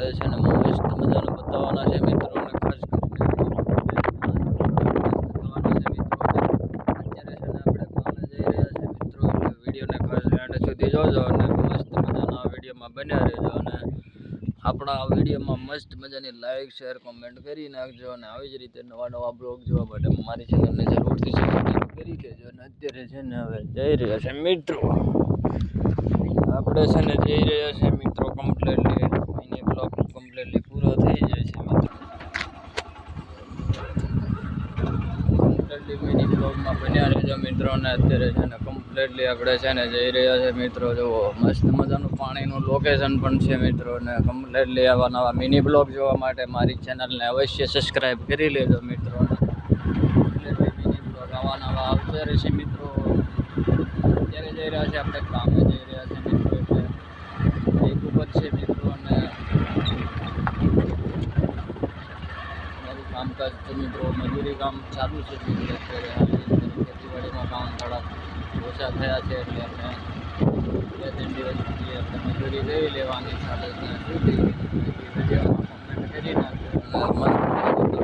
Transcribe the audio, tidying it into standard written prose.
આપણે છે ને મસ્ત મજાનું બતાવવાના છે મિત્રોને, ખાસ વિડીયોને ખાસ એન્ડ સુધી જોજો અને મસ્ત મજાના વિડીયોમાં બન્યા રહેજો અને આપણા વિડીયોમાં મસ્ત મજાની લાઈક શેર કોમેન્ટ કરી નાખજો અને આવી જ રીતે નવા નવા બ્લોગ જોવા માટે મારી ચેનલને જરૂરથી સબસ્ક્રાઈબ કરી લેજો. અને અત્યારે છે ને હવે જઈ રહ્યા છે મિત્રો, આપણે છે ને જઈ રહ્યા છે મિત્રો કમ્પ્લીટલી મિની બ્લોગ કમ્પ્લીટલી પૂરો થઈ જાય છે મિત્રો. કમ્પ્લીટલી મિની બ્લોગમાં બન્યા રહેજો મિત્રો. અને અત્યારે છે ને કમ્પ્લીટલી આપણે છે ને જઈ રહ્યા છે મિત્રો. જુઓ મસ્ત મજાનું પાણીનું લોકેશન પણ છે મિત્રો. અને કમ્પ્લીટલી આવા નવા મિની બ્લોગ જોવા માટે મારી ચેનલને અવશ્ય સબસ્ક્રાઈબ કરી લેજો મિત્રો. કમ્પ્લીટલી મિની બ્લોગ આવા નવા આવતા રહેશે મિત્રો. અત્યારે જઈ રહ્યા છે આપણે કામે જઈ રહ્યા છે મિત્રો, એટલે એક ઉપર છે મિત્રો. અને મારું કામકાજ છે મિત્રો, મજૂરી કામ ચાલુ છે મિત્રો. અત્યારે ખેતીવાડીમાં કામ થોડા ઓછા થયા છે એટલે આપણે 2-3 દિવસ સુધી આપણે મજૂરી લઈ લેવાની સાથે વિડીયોમાં કોમેન્ટ કરી નાખજો.